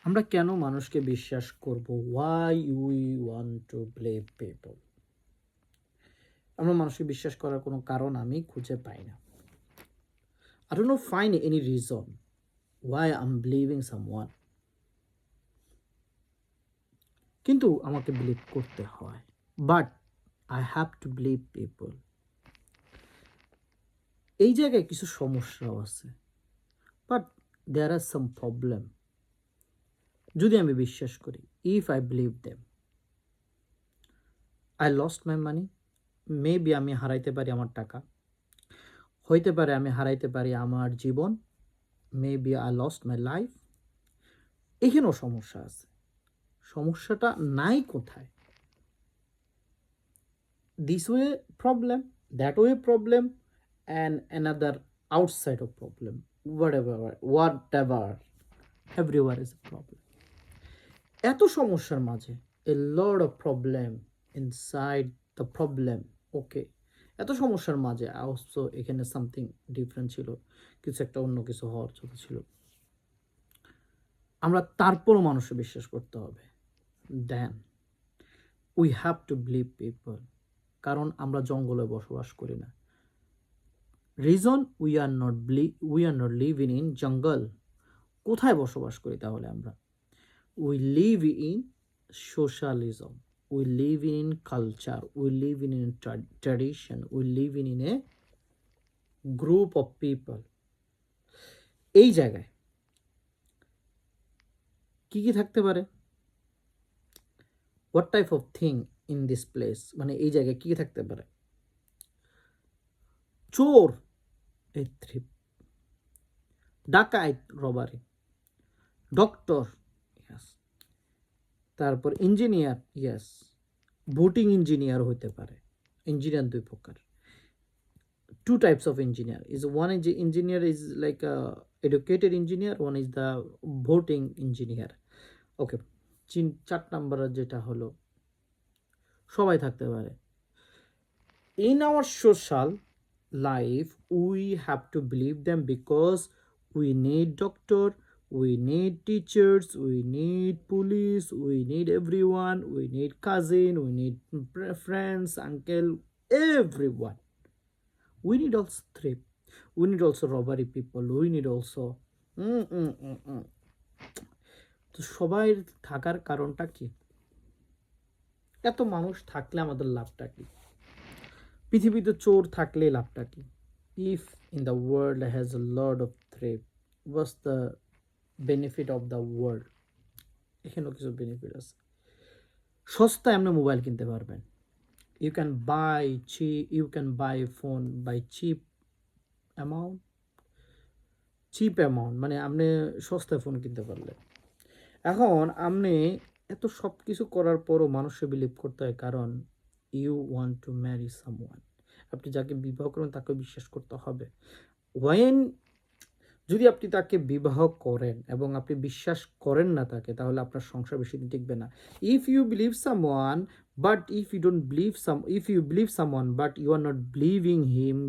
আমরা কেন মানুষকে বিশ্বাস করব? Why we want to believe people? আমরা মানুষকে বিশ্বাস করার কোনো কারণ আমি খুঁজে পাই না। I do not find any reason why I'm believing someone. কিন্তু আমাকে বিলিভ করতে হয়। But I have to believe people. এই জায়গায় কিছু সমস্যাও আছে। But there are some problem. যদি আমি বিশ্বাস করি, if I believe them, I lost my money. Maybe আমি হারাইতে পারি আমার টাকা। হইতে পারে আমি হারাইতে পারি আমার জীবন। Maybe I lost my life. এখানেও সমস্যা আছে। সমস্যাটা নাই কোথায়? This way problem, that way problem, and another outside of problem. Whatever, everywhere is a problem. এত সমস্যার মাঝে a lot of problem inside the problem. ওকে, এত সমস্যার মাঝে also এখানে সামথিং ডিফারেন্ট ছিল, কিছু একটা অন্য কিছু হওয়ার কথা ছিল। আমরা তারপরও মানুষকে বিশ্বাস করতে হবে। Then we have to believe people, কারণ আমরা জঙ্গলে বসবাস করি না। Reason we are not living in jungle. কোথায় বসবাস করি তাহলে আমরা? We live in socialism, we live in culture, we live in tradition, we live in a group of people. এই জায়গায় কি কি থাকতে পারে? what type of thing in this place, মানে এই জায়গায় কি কি থাকতে পারে? চোর, a thief, ডাকাইত, রবারি, ডক্টর, yes, তারপর ইঞ্জিনিয়ার, yes, ভোটিং ইঞ্জিনিয়ার হতে পারে। ইঞ্জিনিয়ার দুই প্রকার, two types of engineer. Is one engineer is like a educated engineer, one is the voting engineer. Okay, 4 নাম্বারের যেটা হলো সবাই থাকতে পারে। In our social life we have to believe them because we need doctor, we need teachers, we need police, we need everyone, we need cousin, we need friends, uncle, everyone. We need also thrift, we need also robbery people, we need also তো সবাই থাকার কারণটা কি? এত মানুষ থাকলে আমাদের লাভটা কি? পৃথিবীতে চোর থাকলে লাভটা কি? If in the world has a lot of thrift, what's the benefit of the world? এখানেও কিছু বেনিফিট আছে। সস্তায় আপনি মোবাইল কিনতে পারবেন। You can buy phone by cheap amount, মানে আপনি সস্তায় ফোন কিনতে পারলেন। এখন আপনি এত সব কিছু করার পরও মানুষকে বিলিভ করতে হয়, কারণ you want to marry someone. আপনি যাকে বিবাহ করবেন তাকে বিশ্বাস করতে হবে। ওয়েন যদি আপনি তাকে বিবাহ করেন এবং আপনি বিশ্বাস করেন না তাকে, তাহলে আপনার সংসার বেশি দিন টিকবে না। If you believe someone but if you believe someone but you are not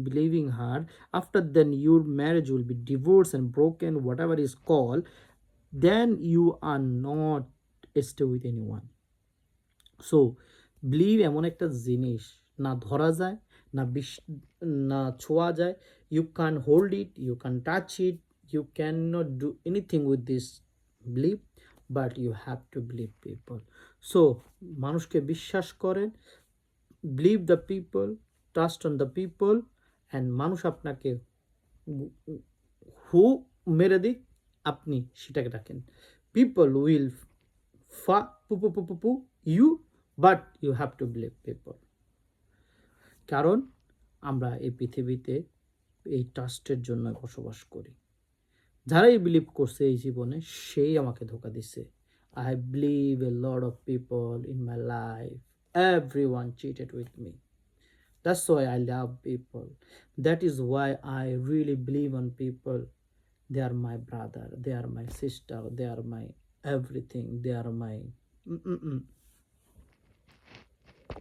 believing her, after then your marriage will be divorce and broken, whatever is call, then you are not stay with anyone. So believe এমন একটা জিনিস, না ধরা যায়, না ছোঁয়া যায়। You can't hold it, you can't touch it, you cannot do anything with this belief, but you have to believe people. So মানুষকে বিশ্বাস করেন, believe the people, trust on the people, and মানুষ আপনাকে হু মেরে দিক, আপনি সেটাকে ডাকেন। People will pull you, but you have to believe people. কারণ আমরা এই পৃথিবীতে এই ট্রাস্টের জন্য বসবাস করি। যারাই বিলিভ করছে এই জীবনে, সেই আমাকে ধোকা দিছে। I believe A lot of people in my life, everyone cheated with me. That's why I love people. That is why I really believe on people. They are my brother, they are my sister, they are my everything, they are my